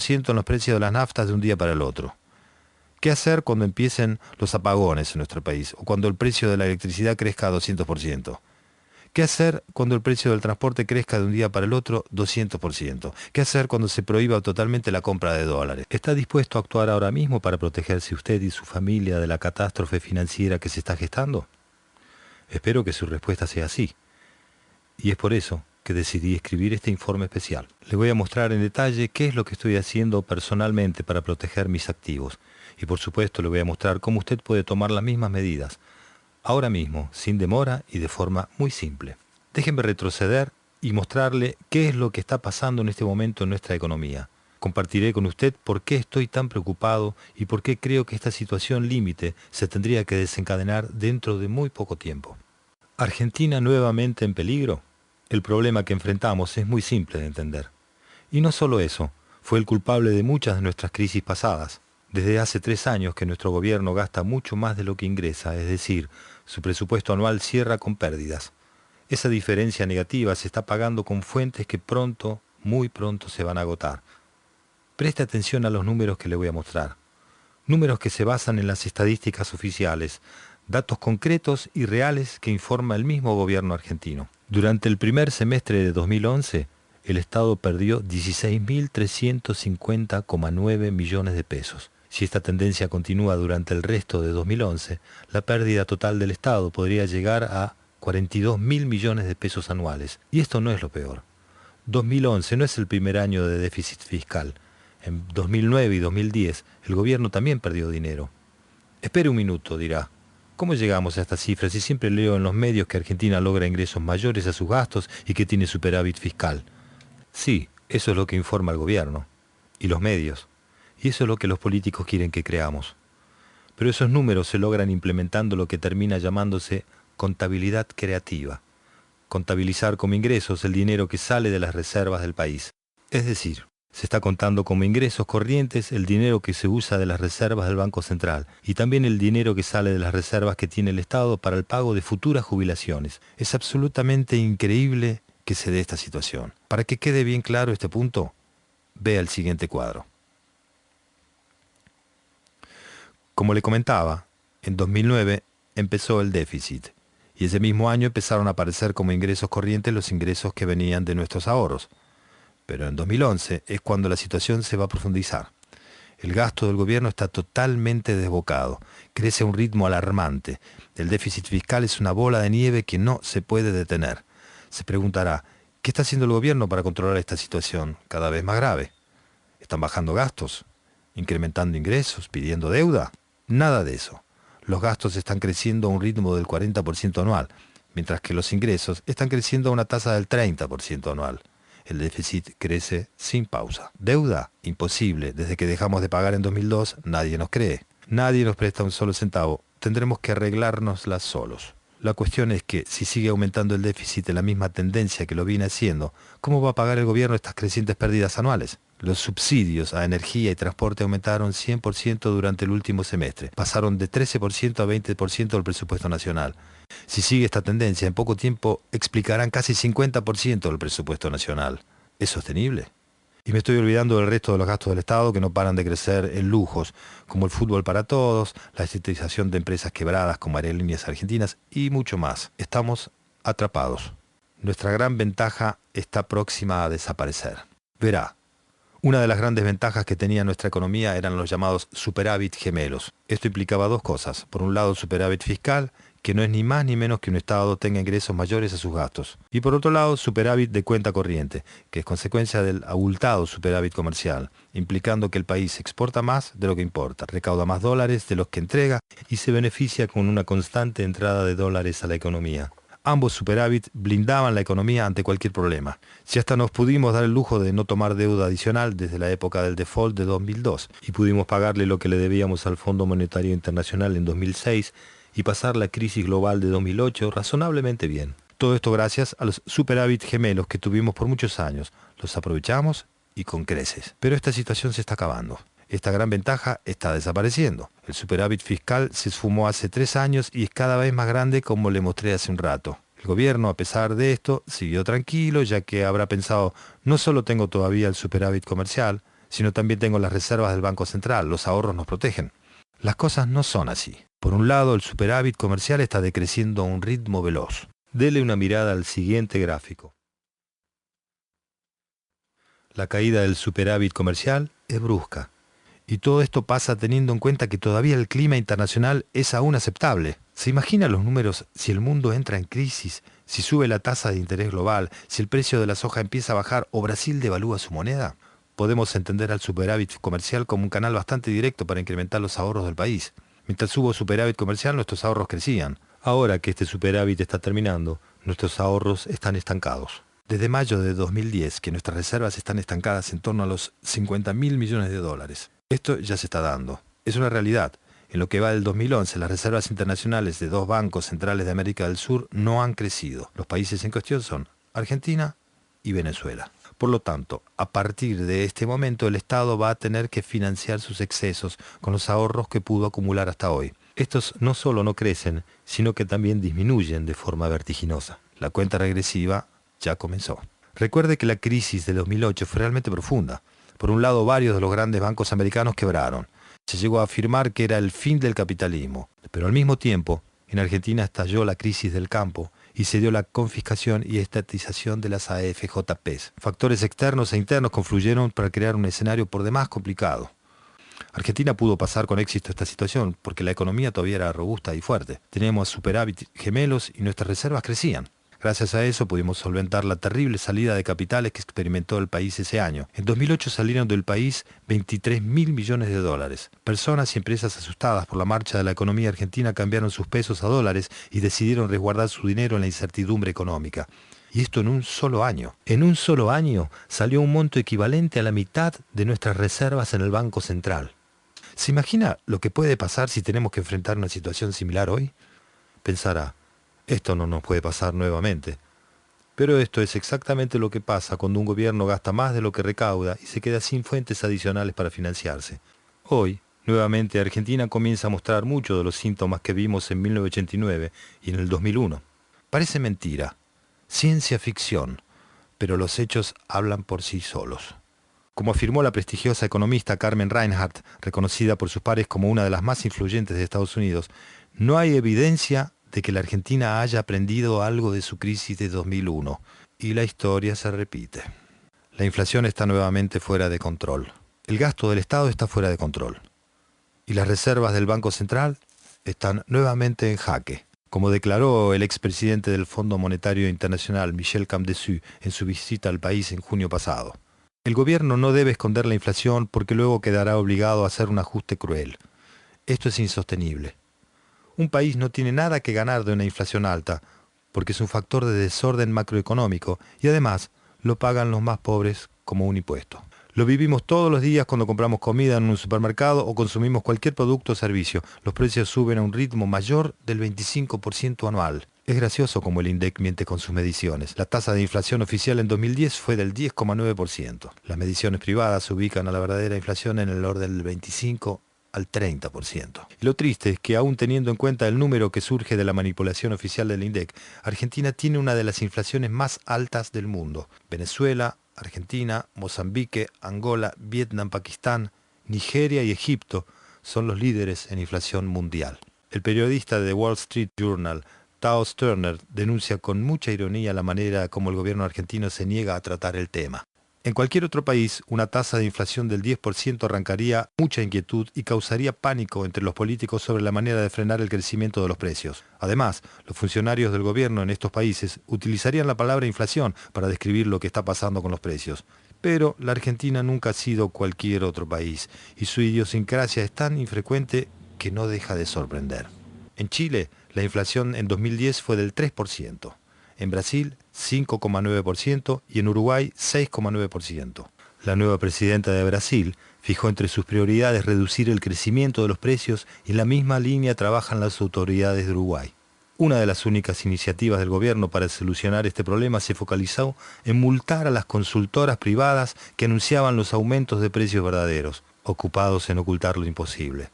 30% en los precios de las naftas de un día para el otro. ¿Qué hacer cuando empiecen los apagones en nuestro país o cuando el precio de la electricidad crezca a 200%? ¿Qué hacer cuando el precio del transporte crezca de un día para el otro 200%? ¿Qué hacer cuando se prohíba totalmente la compra de dólares? ¿Está dispuesto a actuar ahora mismo para protegerse usted y su familia de la catástrofe financiera que se está gestando? Espero que su respuesta sea sí. Y es por eso que decidí escribir este informe especial. Le voy a mostrar en detalle qué es lo que estoy haciendo personalmente para proteger mis activos. Y por supuesto le voy a mostrar cómo usted puede tomar las mismas medidas, ahora mismo, sin demora y de forma muy simple. Déjenme retroceder y mostrarle qué es lo que está pasando en este momento en nuestra economía. Compartiré con usted por qué estoy tan preocupado y por qué creo que esta situación límite se tendría que desencadenar dentro de muy poco tiempo. ¿Argentina nuevamente en peligro? El problema que enfrentamos es muy simple de entender. Y no solo eso, fue el culpable de muchas de nuestras crisis pasadas. Desde hace 3 años que nuestro gobierno gasta mucho más de lo que ingresa, es decir, su presupuesto anual cierra con pérdidas. Esa diferencia negativa se está pagando con fuentes que pronto, muy pronto se van a agotar. Preste atención a los números que le voy a mostrar. Números que se basan en las estadísticas oficiales, datos concretos y reales que informa el mismo gobierno argentino. Durante el primer semestre de 2011, el Estado perdió 16.350,9 millones de pesos. Si esta tendencia continúa durante el resto de 2011, la pérdida total del Estado podría llegar a 42.000 millones de pesos anuales. Y esto no es lo peor. 2011 no es el primer año de déficit fiscal. En 2009 y 2010 el gobierno también perdió dinero. Espere un minuto, dirá. ¿Cómo llegamos a estas cifras si siempre leo en los medios que Argentina logra ingresos mayores a sus gastos y que tiene superávit fiscal? Sí, eso es lo que informa el gobierno y los medios. Y eso es lo que los políticos quieren que creamos. Pero esos números se logran implementando lo que termina llamándose contabilidad creativa. Contabilizar como ingresos el dinero que sale de las reservas del país. Es decir, se está contando como ingresos corrientes el dinero que se usa de las reservas del Banco Central y también el dinero que sale de las reservas que tiene el Estado para el pago de futuras jubilaciones. Es absolutamente increíble que se dé esta situación. Para que quede bien claro este punto, vea el siguiente cuadro. Como le comentaba, en 2009 empezó el déficit y ese mismo año empezaron a aparecer como ingresos corrientes los ingresos que venían de nuestros ahorros. Pero en 2011 es cuando la situación se va a profundizar. El gasto del gobierno está totalmente desbocado, crece a un ritmo alarmante. El déficit fiscal es una bola de nieve que no se puede detener. Se preguntará, ¿qué está haciendo el gobierno para controlar esta situación cada vez más grave? ¿Están bajando gastos? ¿Incrementando ingresos? ¿Pidiendo deuda? Nada de eso. Los gastos están creciendo a un ritmo del 40% anual, mientras que los ingresos están creciendo a una tasa del 30% anual. El déficit crece sin pausa. Deuda, imposible. Desde que dejamos de pagar en 2002, nadie nos cree. Nadie nos presta un solo centavo. Tendremos que arreglárnoslas solos. La cuestión es que, si sigue aumentando el déficit en la misma tendencia que lo viene haciendo, ¿cómo va a pagar el gobierno estas crecientes pérdidas anuales? Los subsidios a energía y transporte aumentaron 100% durante el último semestre. Pasaron de 13% a 20% del presupuesto nacional. Si sigue esta tendencia, en poco tiempo explicarán casi 50% del presupuesto nacional. ¿Es sostenible? Y me estoy olvidando del resto de los gastos del Estado que no paran de crecer en lujos, como el fútbol para todos, la estatización de empresas quebradas como Aerolíneas Argentinas y mucho más. Estamos atrapados. Nuestra gran ventaja está próxima a desaparecer. Verá. Una de las grandes ventajas que tenía nuestra economía eran los llamados superávit gemelos. Esto implicaba dos cosas. Por un lado, el superávit fiscal, que no es ni más ni menos que un Estado tenga ingresos mayores a sus gastos. Y por otro lado, superávit de cuenta corriente, que es consecuencia del abultado superávit comercial, implicando que el país exporta más de lo que importa, recauda más dólares de los que entrega y se beneficia con una constante entrada de dólares a la economía. Ambos superávit blindaban la economía ante cualquier problema. Si hasta nos pudimos dar el lujo de no tomar deuda adicional desde la época del default de 2002 y pudimos pagarle lo que le debíamos al Fondo Monetario Internacional en 2006 y pasar la crisis global de 2008 razonablemente bien. Todo esto gracias a los superávit gemelos que tuvimos por muchos años. Los aprovechamos y con creces. Pero esta situación se está acabando. Esta gran ventaja está desapareciendo. El superávit fiscal se esfumó hace 3 años y es cada vez más grande, como le mostré hace un rato. El gobierno, a pesar de esto, siguió tranquilo, ya que habrá pensado, no solo tengo todavía el superávit comercial, sino también tengo las reservas del Banco Central. Los ahorros nos protegen. Las cosas no son así. Por un lado, el superávit comercial está decreciendo a un ritmo veloz. Dele una mirada al siguiente gráfico. La caída del superávit comercial es brusca. Y todo esto pasa teniendo en cuenta que todavía el clima internacional es aún aceptable. ¿Se imagina los números si el mundo entra en crisis, si sube la tasa de interés global, si el precio de la soja empieza a bajar o Brasil devalúa su moneda? Podemos entender al superávit comercial como un canal bastante directo para incrementar los ahorros del país. Mientras hubo superávit comercial, nuestros ahorros crecían. Ahora que este superávit está terminando, nuestros ahorros están estancados. Desde mayo de 2010, que nuestras reservas están estancadas en torno a los 50.000 millones de dólares. Esto ya se está dando. Es una realidad. En lo que va del 2011, las reservas internacionales de 2 bancos centrales de América del Sur no han crecido. Los países en cuestión son Argentina y Venezuela. Por lo tanto, a partir de este momento, el Estado va a tener que financiar sus excesos con los ahorros que pudo acumular hasta hoy. Estos no solo no crecen, sino que también disminuyen de forma vertiginosa. La cuenta regresiva ya comenzó. Recuerde que la crisis de 2008 fue realmente profunda. Por un lado, varios de los grandes bancos americanos quebraron. Se llegó a afirmar que era el fin del capitalismo. Pero al mismo tiempo, en Argentina estalló la crisis del campo y se dio la confiscación y estatización de las AFJPs. Factores externos e internos confluyeron para crear un escenario por demás complicado. Argentina pudo pasar con éxito esta situación porque la economía todavía era robusta y fuerte. Teníamos superávit gemelos y nuestras reservas crecían. Gracias a eso pudimos solventar la terrible salida de capitales que experimentó el país ese año. En 2008 salieron del país 23.000 millones de dólares. Personas y empresas asustadas por la marcha de la economía argentina cambiaron sus pesos a dólares y decidieron resguardar su dinero en la incertidumbre económica. Y esto en un solo año. En un solo año salió un monto equivalente a la mitad de nuestras reservas en el Banco Central. ¿Se imagina lo que puede pasar si tenemos que enfrentar una situación similar hoy? Pensará, esto no nos puede pasar nuevamente. Pero esto es exactamente lo que pasa cuando un gobierno gasta más de lo que recauda y se queda sin fuentes adicionales para financiarse. Hoy, nuevamente, Argentina comienza a mostrar muchos de los síntomas que vimos en 1989 y en el 2001. Parece mentira, ciencia ficción, pero los hechos hablan por sí solos. Como afirmó la prestigiosa economista Carmen Reinhardt, reconocida por sus pares como una de las más influyentes de Estados Unidos, no hay evidencia de que la Argentina haya aprendido algo de su crisis de 2001, y la historia se repite. La inflación está nuevamente fuera de control. El gasto del Estado está fuera de control. Y las reservas del Banco Central están nuevamente en jaque, como declaró el expresidente del Fondo Monetario Internacional, Michel Camdessus, en su visita al país en junio pasado. El gobierno no debe esconder la inflación porque luego quedará obligado a hacer un ajuste cruel. Esto es insostenible. Un país no tiene nada que ganar de una inflación alta, porque es un factor de desorden macroeconómico y además lo pagan los más pobres como un impuesto. Lo vivimos todos los días cuando compramos comida en un supermercado o consumimos cualquier producto o servicio. Los precios suben a un ritmo mayor del 25% anual. Es gracioso como el INDEC miente con sus mediciones. La tasa de inflación oficial en 2010 fue del 10,9%. Las mediciones privadas ubican a la verdadera inflación en el orden del 25 al 30%. Y lo triste es que aún teniendo en cuenta el número que surge de la manipulación oficial del INDEC, Argentina tiene una de las inflaciones más altas del mundo. Venezuela, Argentina, Mozambique, Angola, Vietnam, Pakistán, Nigeria y Egipto son los líderes en inflación mundial. El periodista de The Wall Street Journal, Tao Sterner, denuncia con mucha ironía la manera como el gobierno argentino se niega a tratar el tema. En cualquier otro país, una tasa de inflación del 10% arrancaría mucha inquietud y causaría pánico entre los políticos sobre la manera de frenar el crecimiento de los precios. Además, los funcionarios del gobierno en estos países utilizarían la palabra inflación para describir lo que está pasando con los precios. Pero la Argentina nunca ha sido cualquier otro país y su idiosincrasia es tan infrecuente que no deja de sorprender. En Chile, la inflación en 2010 fue del 3%. En Brasil 5,9% y en Uruguay 6,9%. La nueva presidenta de Brasil fijó entre sus prioridades reducir el crecimiento de los precios y en la misma línea trabajan las autoridades de Uruguay. Una de las únicas iniciativas del gobierno para solucionar este problema se focalizó en multar a las consultoras privadas que anunciaban los aumentos de precios verdaderos, ocupados en ocultar lo imposible.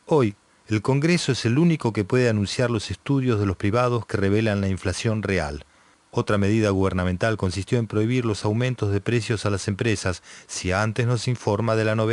Hoy, el Congreso es el único que puede anunciar los estudios de los privados que revelan la inflación real. Otra medida gubernamental consistió en prohibir los aumentos de precios a las empresas si antes no se informa de la novedad